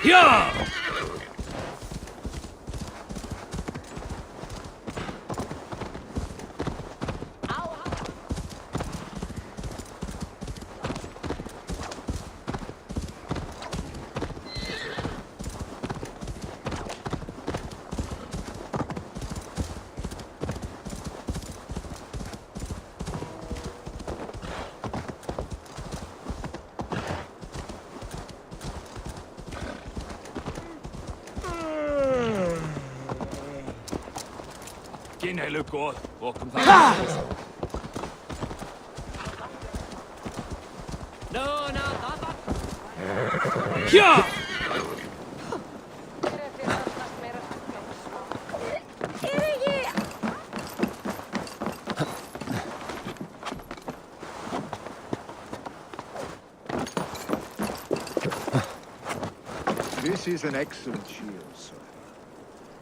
Yeah! Gene look good. Welcome back. No, yeah! This is an excellent shield, sir.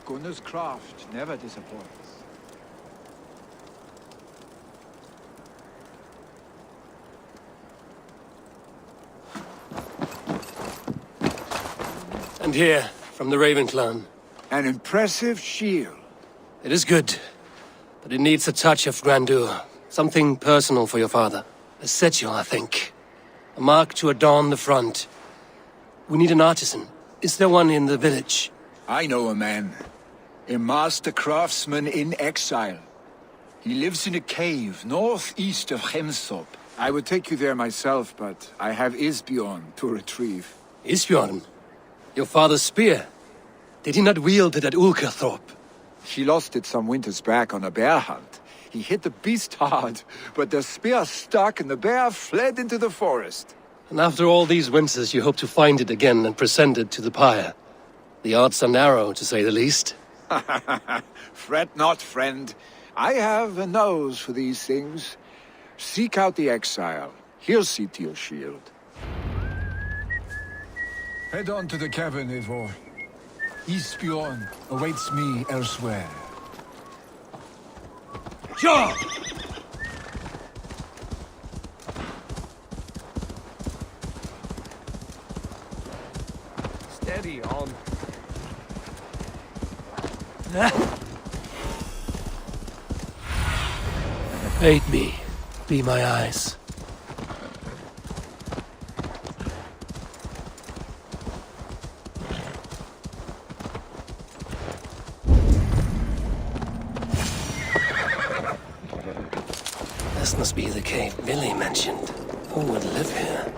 Gunnar's craft never disappoints. And here, from the Raven clan. An impressive shield. It is good, but it needs a touch of grandeur. Something personal for your father. A setio, I think. A mark to adorn the front. We need an artisan. Is there one in the village? I know a man. A master craftsman in exile. He lives in a cave northeast of Hemsop. I would take you there myself, but I have Isbjorn to retrieve. Isbjorn? Your father's spear? Did he not wield it at Ulkerthorpe? He lost it some winters back on a bear hunt. He hit the beast hard, but the spear stuck and the bear fled into the forest. And after all these winters, you hope to find it again and present it to the pyre. The odds are narrow, to say the least. Fret not, friend. I have a nose for these things. Seek out the exile. He'll see to your shield. Head on to the cavern, Eivor. Isbjorn awaits me elsewhere. Yeah! Steady on. Aid me. Be my eyes. This must be the cave Billy mentioned. Who would live here?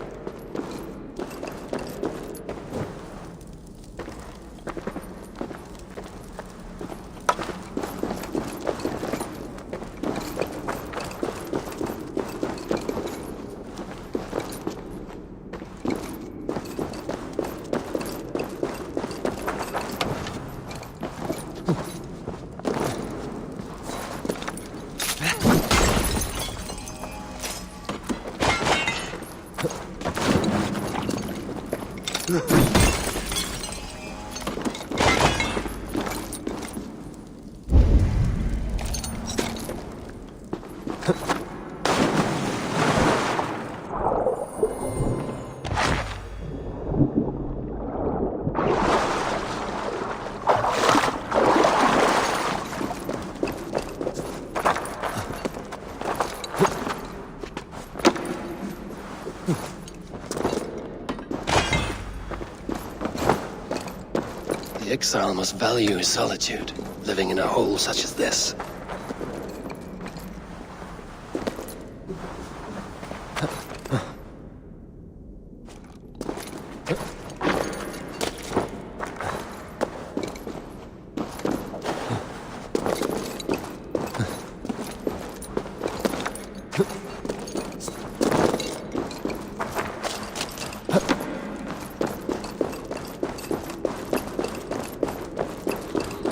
The exile must value his solitude, living in a hole such as this.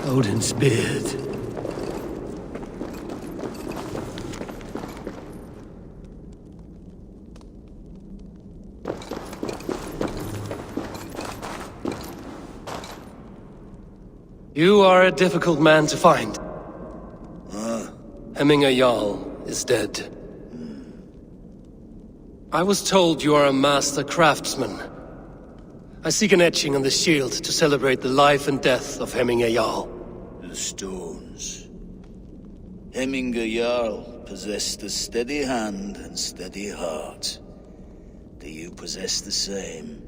Odin's beard. You are a difficult man to find. Hemminger Jarl is dead. I was told you are a master craftsman. I seek an etching on the shield to celebrate the life and death of Hemminger Jarl. The stones. Hemminger Jarl possessed a steady hand and steady heart. Do you possess the same?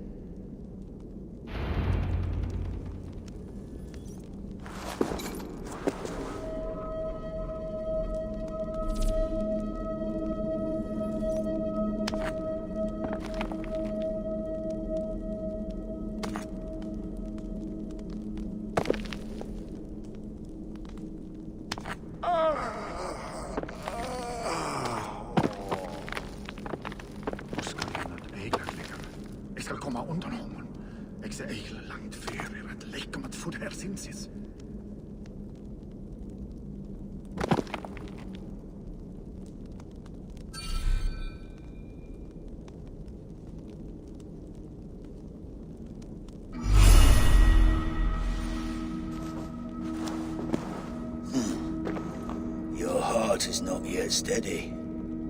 Your heart is not yet steady.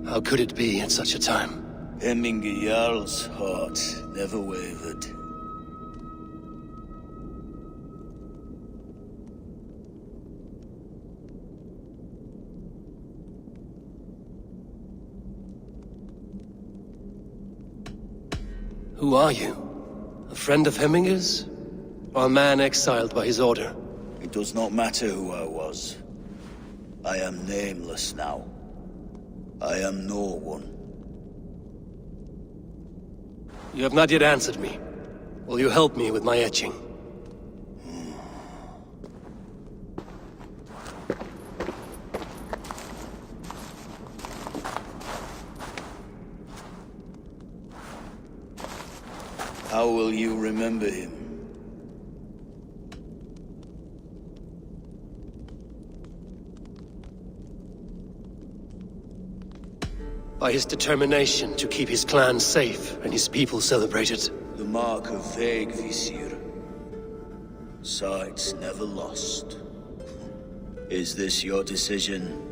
How could it be at such a time? Hemminger Jarl's heart never wavered. Who are you? A friend of Hemminger's? Or a man exiled by his order? It does not matter who I was. I am nameless now. I am no one. You have not yet answered me. Will you help me with my etching? How will you remember him? By his determination to keep his clan safe and his people celebrated. The mark of Vegvisir. Sights never lost. Is this your decision?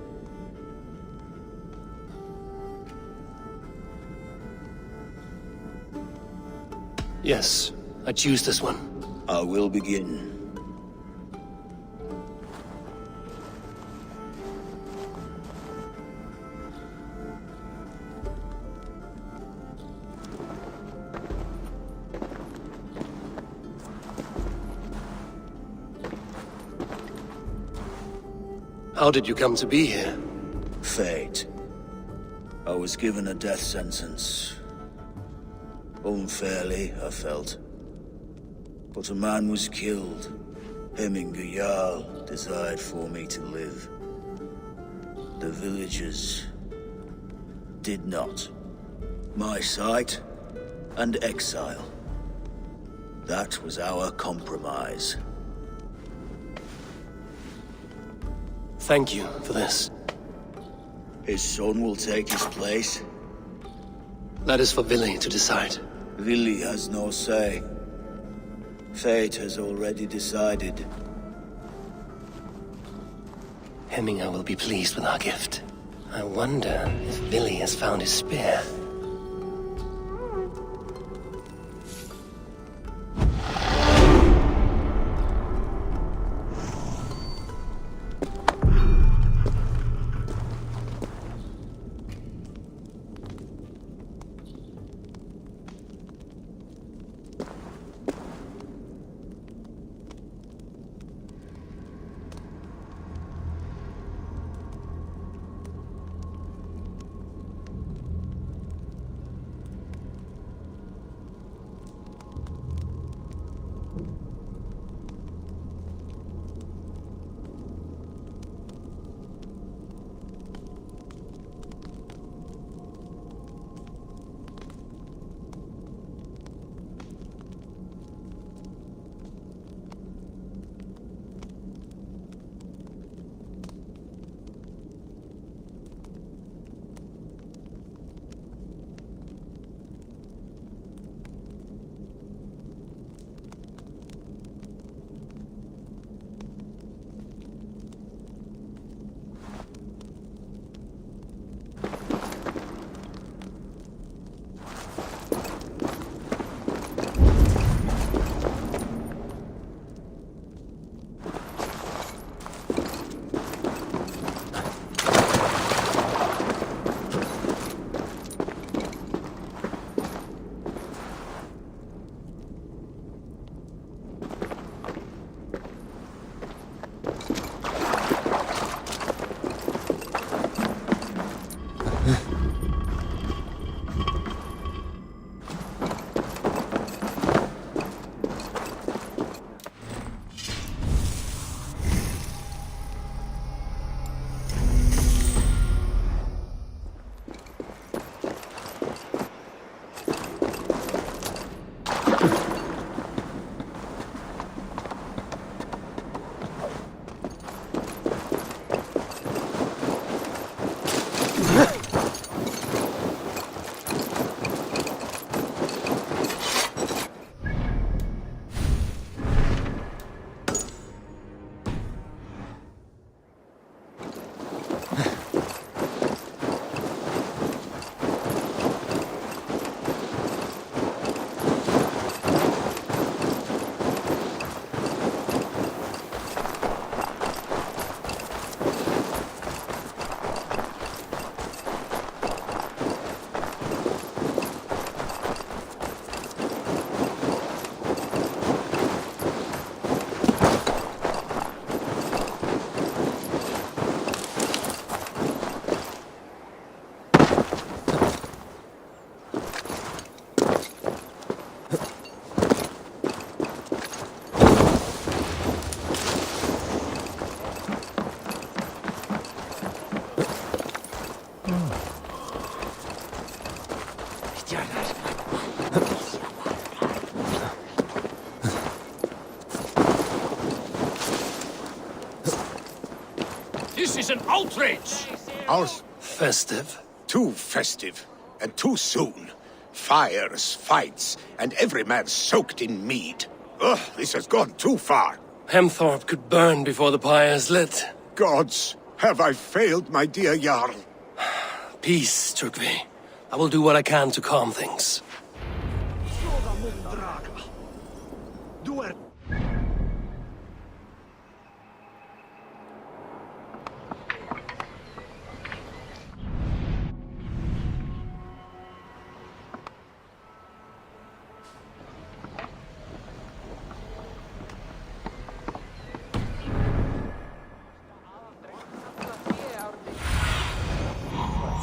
Yes, I choose this one. I will begin. How did you come to be here? Fate. I was given a death sentence. Unfairly, I felt. But a man was killed. Hemminger Jarl desired for me to live. The villagers did not. My sight and exile. That was our compromise. Thank you for this. His son will take his place. That is for Vili to decide. Vili has no say. Fate has already decided. Hemminger will be pleased with our gift. I wonder if Vili has found his spear. This is an outrage! Ours Festive. too festive, and too soon. Fires, fights, and every man soaked in mead. Ugh, this has gone too far. Hemthorpe could burn before the pyre's lit. Gods, have I failed my dear Jarl? Peace, Turkvi. I will do what I can to calm things.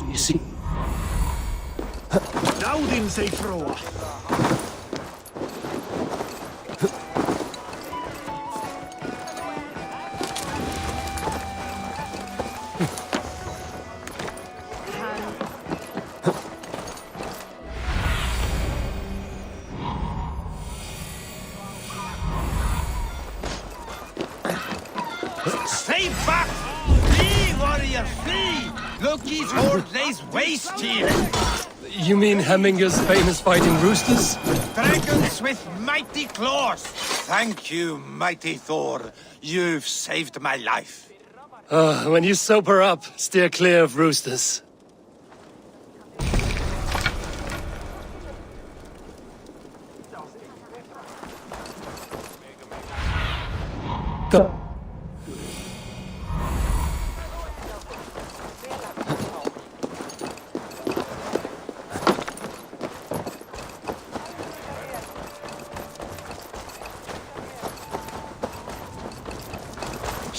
You see? Daudin sig froa. Stay back! Flee, warrior, flee! Loki's horde lays waste here! You mean Hemminger's famous fighting roosters? Dragons with mighty claws! Thank you, mighty Thor. You've saved my life. When you sober up, steer clear of roosters.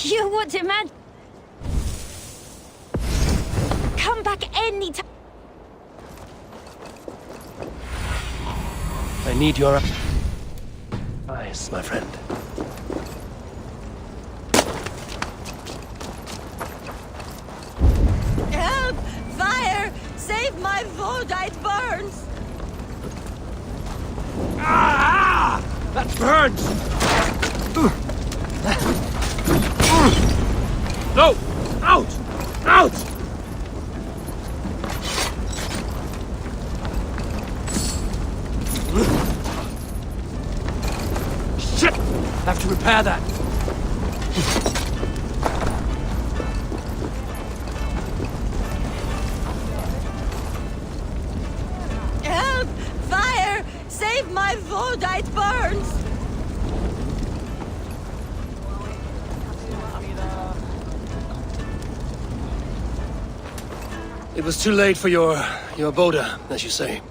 You would demand. Come back any time. I need your eyes, my friend. Help! Fire! Save my wood! It burns! Ah! That burns! No! Out! Out! Shit! Have to repair that. Help! Fire! Save my wood! It burns! It was too late for your boda, as you say.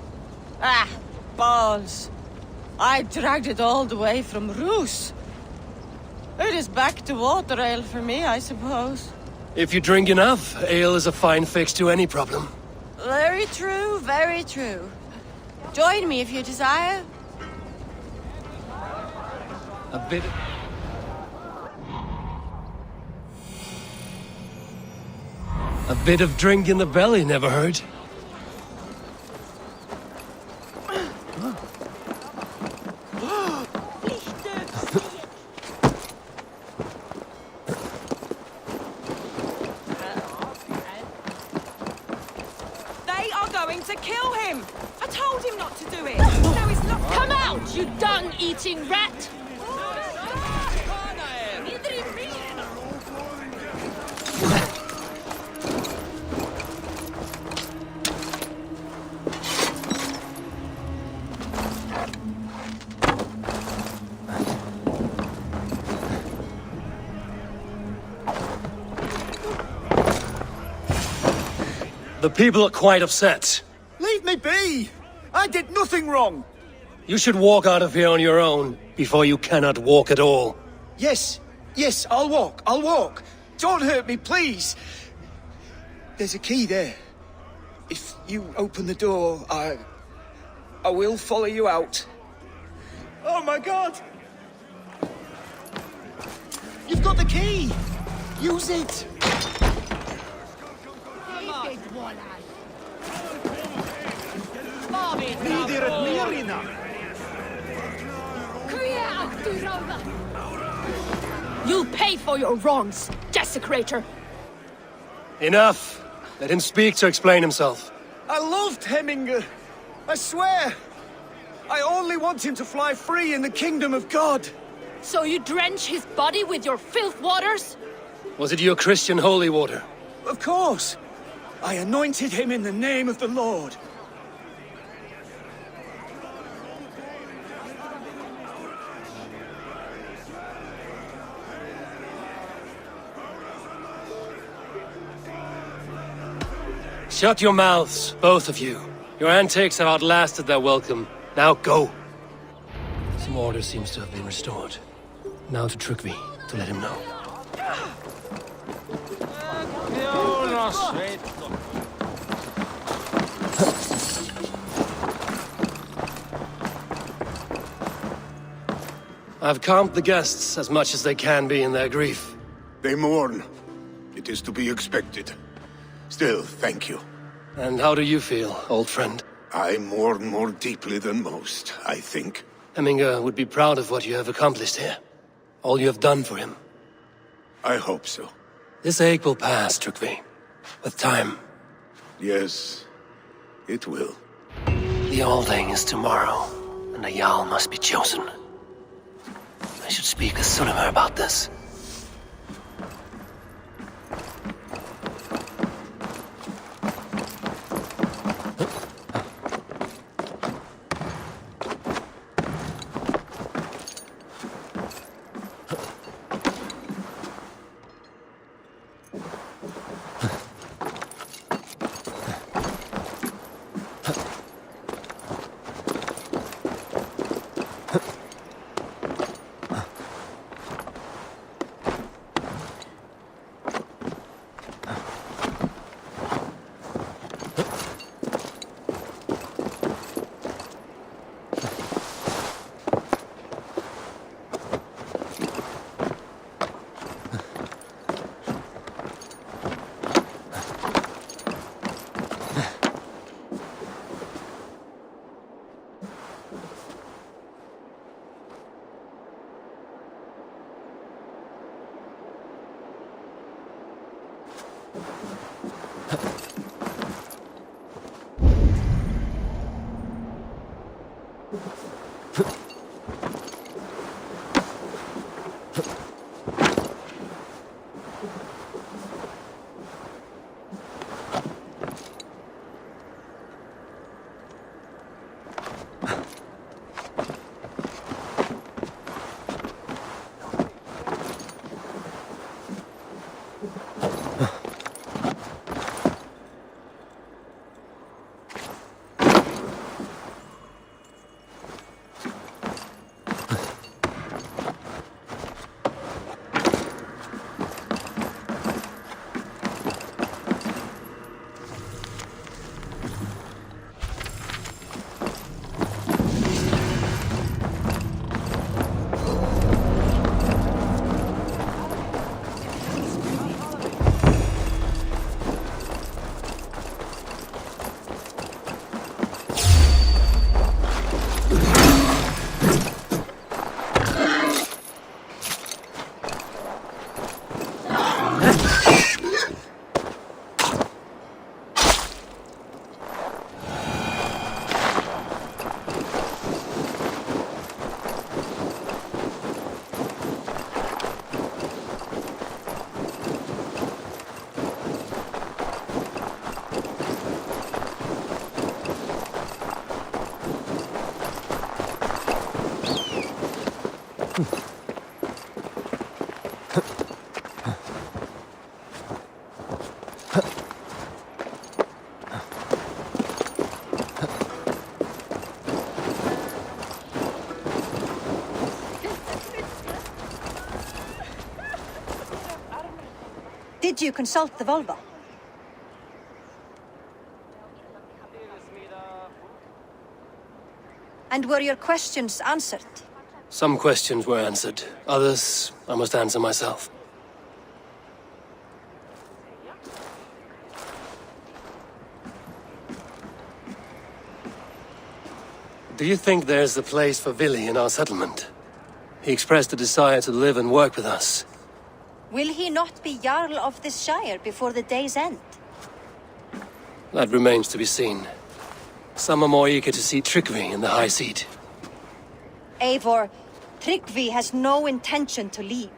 Ah, balls. I dragged it all the way from Roos. It is back to water ale for me, I suppose. If you drink enough, ale is a fine fix to any problem. Very true, very true. Join me if you desire. A bit... A bit of drink in the belly never hurt. you dung-eating rat! The people are quite upset. Leave me be! I did nothing wrong! You should walk out of here on your own, before you cannot walk at all. Yes, I'll walk. Don't hurt me, please! There's a key there. If you open the door, I will follow you out. Oh my god! You've got the key! Use it! You'll pay for your wrongs, desecrator! Enough! Let him speak to explain himself. I loved Hemminger. I swear. I only want him to fly free in the kingdom of God. So you drench his body with your filth waters? Was it your Christian holy water? Of course. I anointed him in the name of the Lord. Shut your mouths, both of you. Your antics have outlasted their welcome. Now go! Some order seems to have been restored. Now to Trygve, to let him know. I've calmed the guests as much as they can be in their grief. They mourn. It is to be expected. Still, thank you. And how do you feel, old friend? I mourn more deeply than most, I think. Hemminger would be proud of what you have accomplished here. All you have done for him. I hope so. This ache will pass, Trygve. With time. Yes, it will. The Alding is tomorrow, and a Jarl must be chosen. I should speak with Suleiman about this. Did you consult the Volva? And were your questions answered? Some questions were answered. Others, I must answer myself. Do you think there's a place for Vili in our settlement? He expressed a desire to live and work with us. Will he not be Jarl of this Shire before the day's end? That remains to be seen. Some are more eager to see Tryggvi in the high seat. Eivor, Tryggvi has no intention to lead.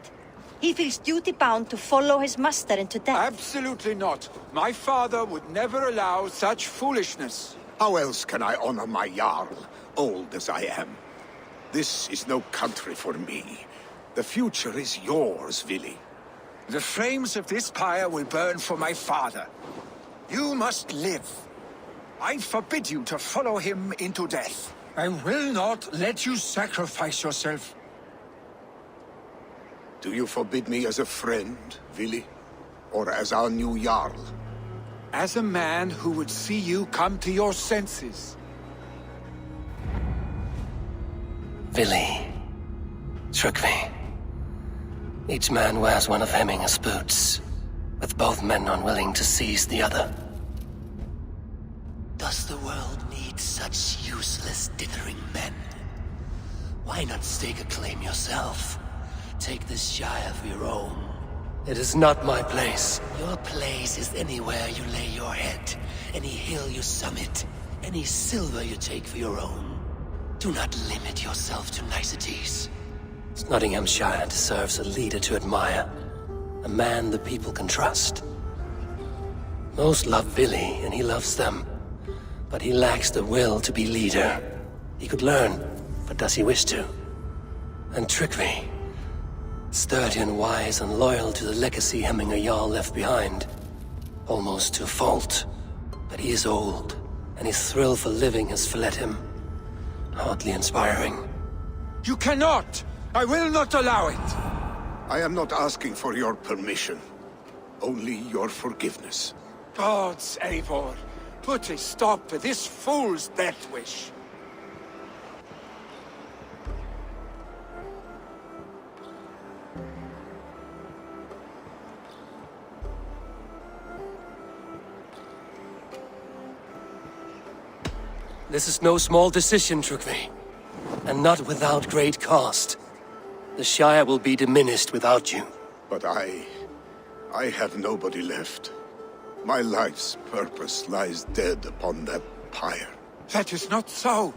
He feels duty-bound to follow his master into death. Absolutely not. My father would never allow such foolishness. How else can I honor my Jarl, old as I am? This is no country for me. The future is yours, Vili. The flames of this pyre will burn for my father. You must live. I forbid you to follow him into death. I will not let you sacrifice yourself. Do you forbid me as a friend, Vili? Or as our new Jarl? As a man who would see you come to your senses. Vili. Tryggvi. Each man wears one of Hemminger's boots, with both men unwilling to seize the other. Does the world need such useless, dithering men? Why not stake a claim yourself? Take this Shire for your own. It is not my place. Your place is anywhere you lay your head, any hill you summit, any silver you take for your own. Do not limit yourself to niceties. Nottinghamshire deserves a leader to admire, a man the people can trust. Most love Vili, and he loves them. But he lacks the will to be leader. He could learn, but does he wish to? And Tryggvi, sturdy and wise and loyal to the legacy Hemminger Jarl left behind. Almost to a fault. But he is old, and his thrill for living has fled him. Hardly inspiring. You cannot! I will not allow it! I am not asking for your permission. Only your forgiveness. Gods, Eivor, put a stop to this fool's death wish. This is no small decision, Tryggvi. And not without great cost. The Shire will be diminished without you. But I have nobody left. My life's purpose lies dead upon that pyre. That is not so.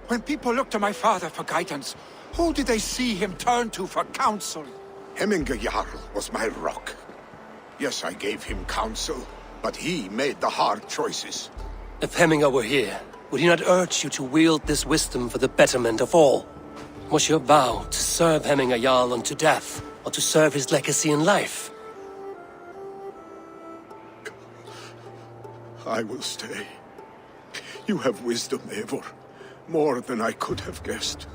When people look to my father for guidance, who did they see him turn to for counsel? Hemminger Jarl was my rock. Yes, I gave him counsel, but he made the hard choices. If Hemminger were here, would he not urge you to wield this wisdom for the betterment of all? Was your vow to serve Hemminger Jarl unto death, or to serve his legacy in life? I will stay. You have wisdom, Eivor. More than I could have guessed.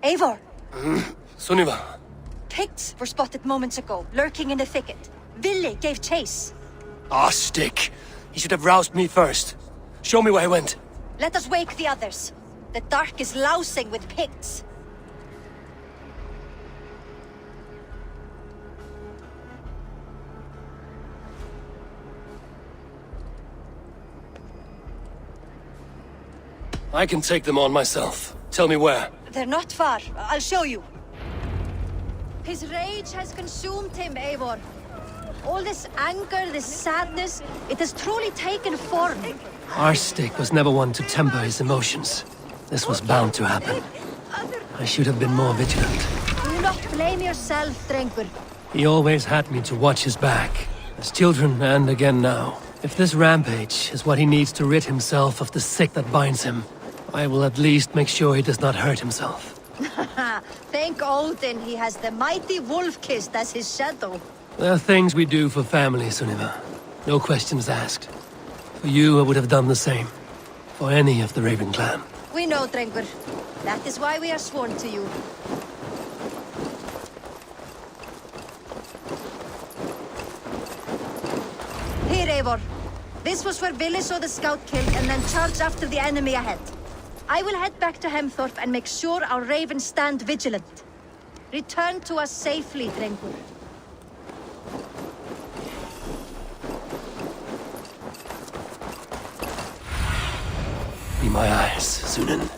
Eivor! Sunniva! Picts were spotted moments ago, lurking in the thicket. Vili gave chase. Ah, stick! He should have roused me first. Show me where he went. Let us wake the others. The dark is lousing with Picts. I can take them on myself. Tell me where. They're not far. I'll show you. His rage has consumed him, Eivor. All this anger, this sadness, it has truly taken form. Arstic was never one to temper his emotions. This was bound to happen. I should have been more vigilant. Do not blame yourself, Drengur. He always had me to watch his back. As children, and again now. If this rampage is what he needs to rid himself of the sick that binds him, I will at least make sure he does not hurt himself. Thank Odin he has the mighty Wolf-Kissed as his shadow. There are things we do for family, Sunniva. No questions asked. For you, I would have done the same. For any of the Raven clan. We know, Drengur. That is why we are sworn to you. Here, Eivor. This was where Vili saw the scout killed and then charged after the enemy ahead. I will head back to Hemthorpe and make sure our ravens stand vigilant. Return to us safely, Drengur. Be my eyes, Sunan.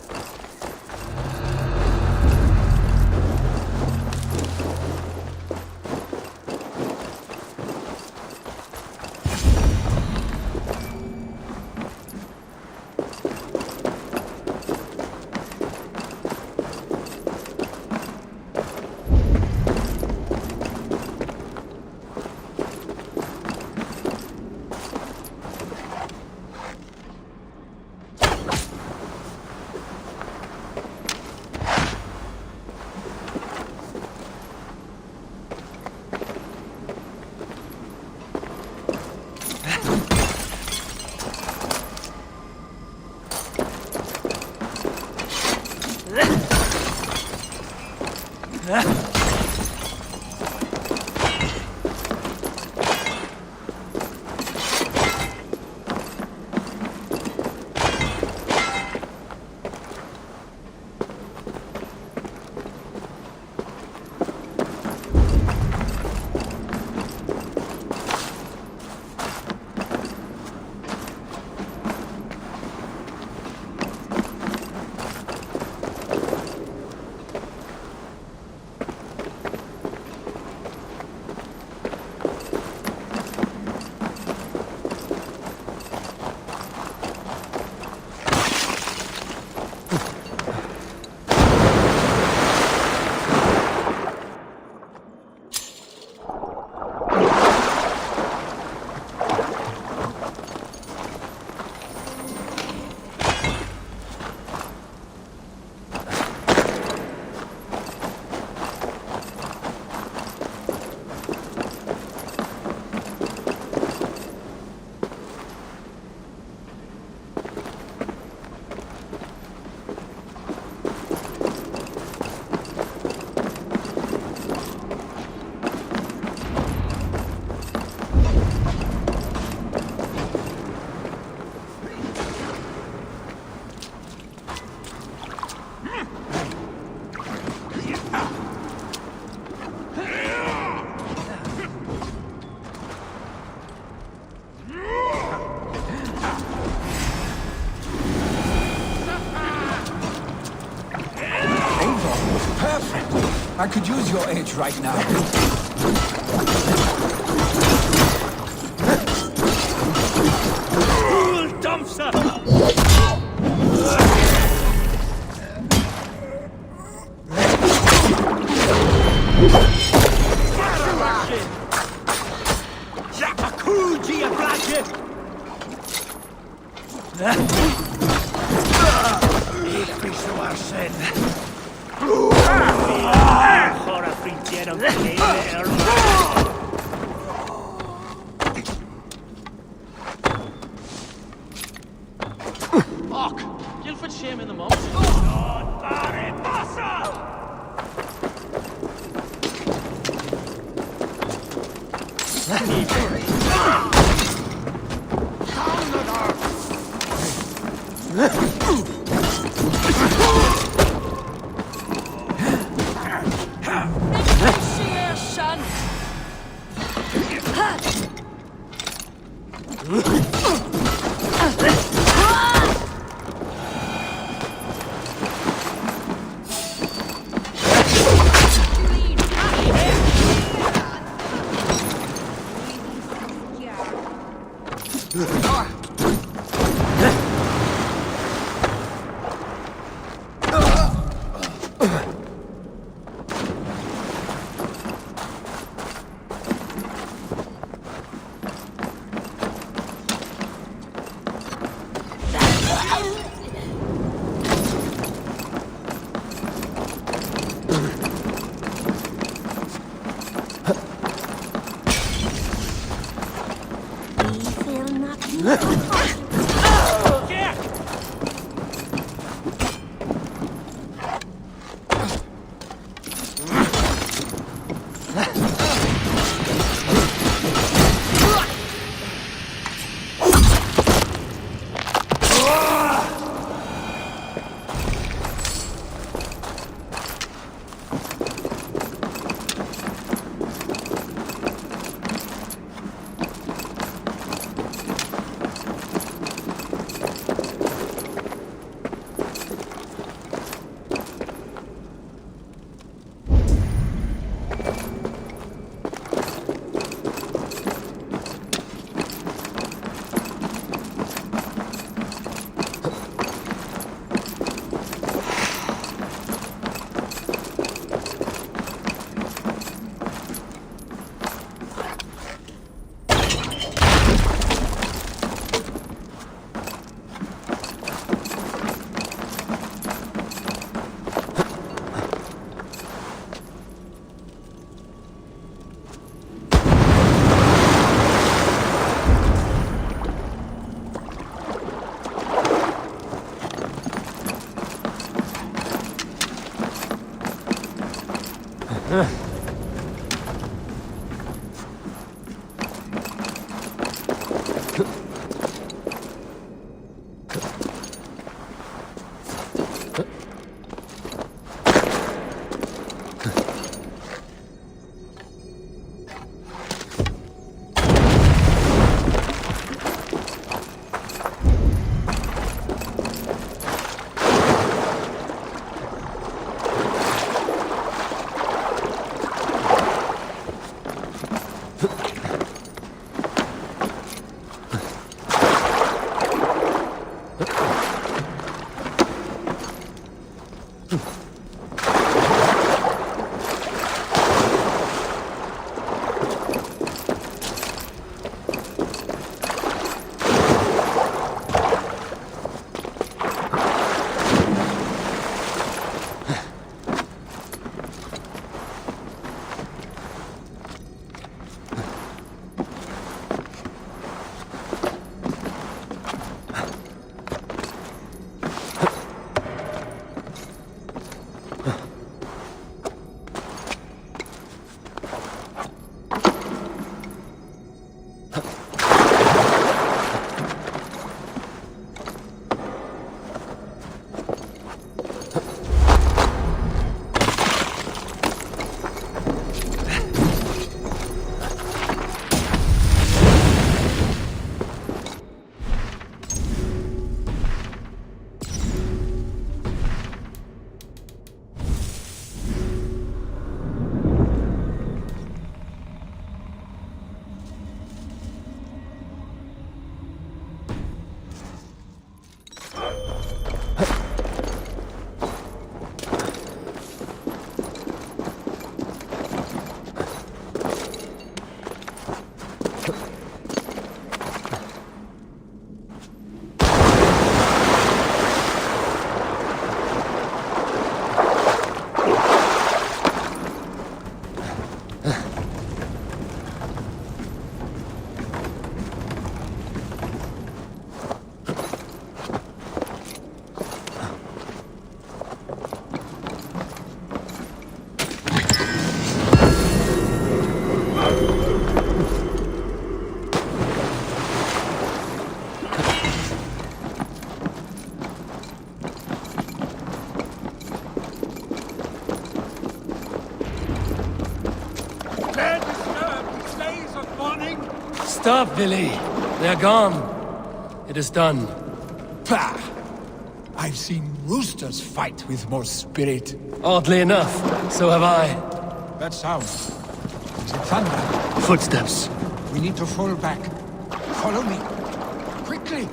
I could use your aid right now. Stop, Billy. They're gone. It is done. Pah! I've seen roosters fight with more spirit. Oddly enough, so have I. That sound. Is it thunder? Footsteps. We need to fall back. Follow me. Quickly!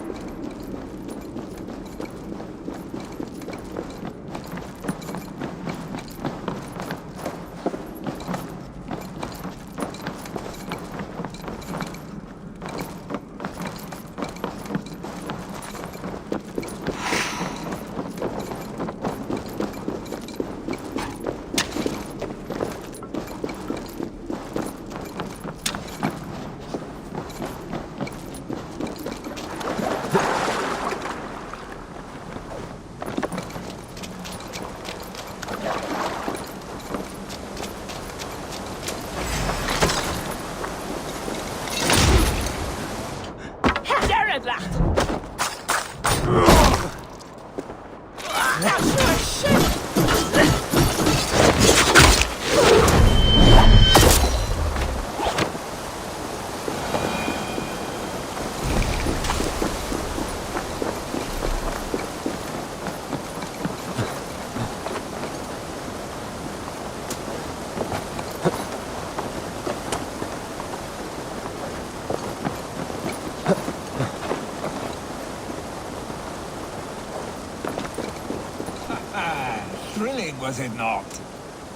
Thrilling, was it not?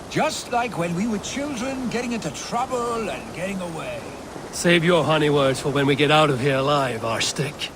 Just like when we were children, getting into trouble and getting away. Save your honey words for when we get out of here alive, Arstick.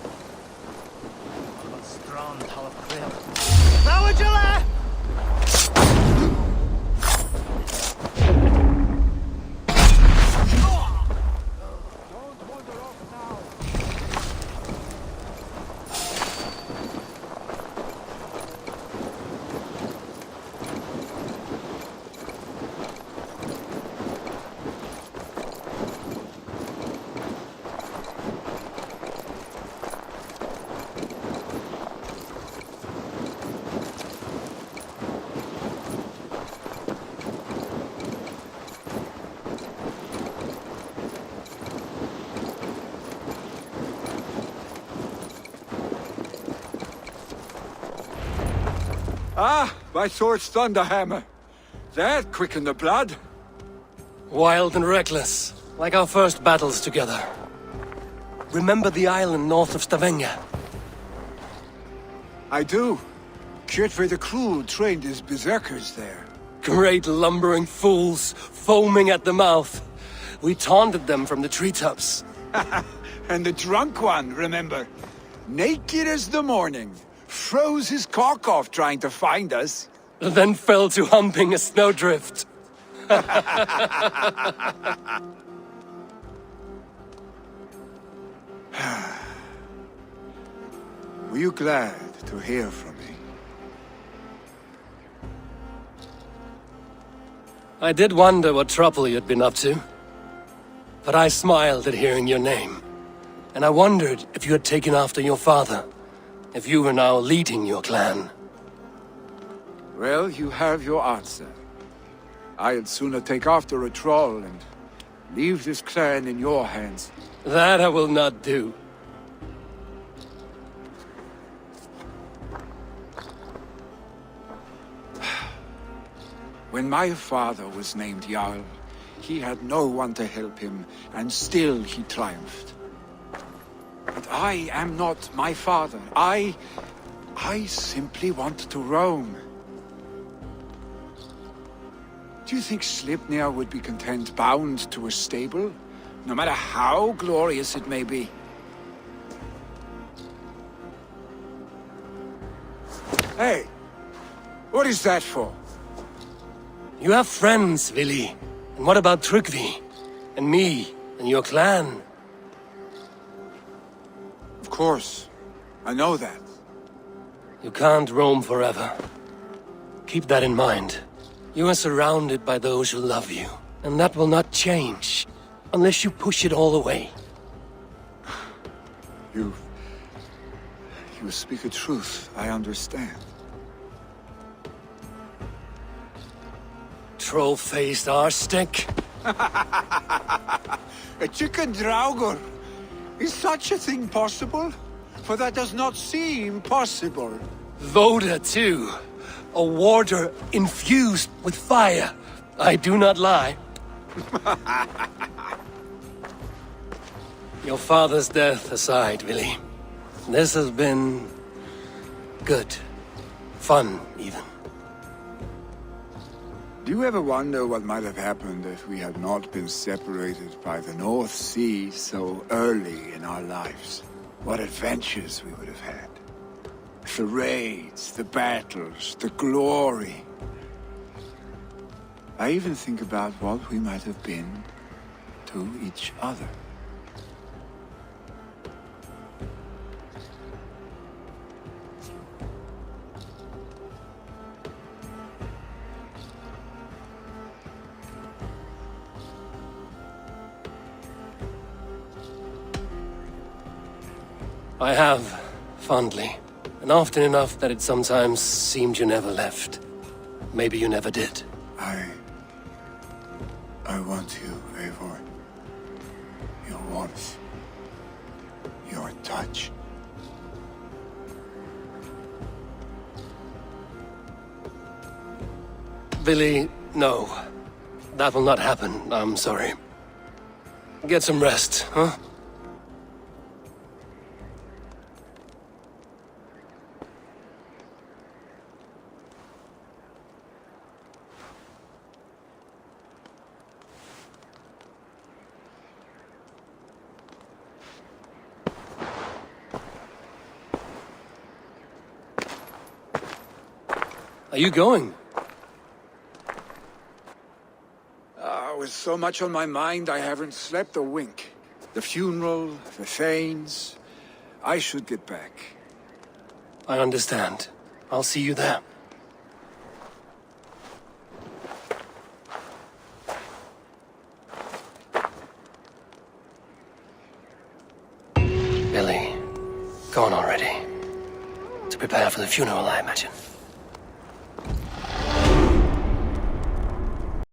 Ah, my sword's thunderhammer. That quickened the blood. Wild and reckless, like our first battles together. Remember the island north of Stavanger? I do. Kjotve the Cruel trained his berserkers there. Great lumbering fools, foaming at the mouth. We taunted them from the treetops. And the drunk one, remember? Naked as the morning. Froze his cock off trying to find us. Then fell to humping a snowdrift. Were you glad to hear from me? I did wonder what trouble you'd been up to. But I smiled at hearing your name. And I wondered if you had taken after your father. If you were now leading your clan. Well, you have your answer. I'd sooner take after a troll and leave this clan in your hands. That I will not do. When my father was named Jarl, he had no one to help him, and still he triumphed. But I am not my father. I simply want to roam. Do you think Sleipnir would be content bound to a stable? No matter how glorious it may be? Hey! What is that for? You have friends, Vili. And what about Tryggvi? And me? And your clan? Of course. I know that. You can't roam forever. Keep that in mind. You are surrounded by those who love you. And that will not change. Unless you push it all away. You speak a truth. I understand. Troll-faced Arstick. A chicken Draugr. Is such a thing possible? For that does not seem possible. Voda, too. A warder infused with fire. I do not lie. Your father's death aside, Vili. This has been... good. Fun, even. Do you ever wonder what might have happened if we had not been separated by the North Sea so early in our lives? What adventures we would have had. The raids, the battles, the glory. I even think about what we might have been to each other. I have, fondly. And often enough that it sometimes seemed you never left. Maybe you never did. I want you, Eivor. Your warmth. Your touch. Billy, no. That will not happen. I'm sorry. Get some rest, huh? Are you going? With so much on my mind, I haven't slept a wink. The funeral, the Thanes. I should get back. I understand. I'll see you there. Billy, go on already. To prepare for the funeral, I imagine.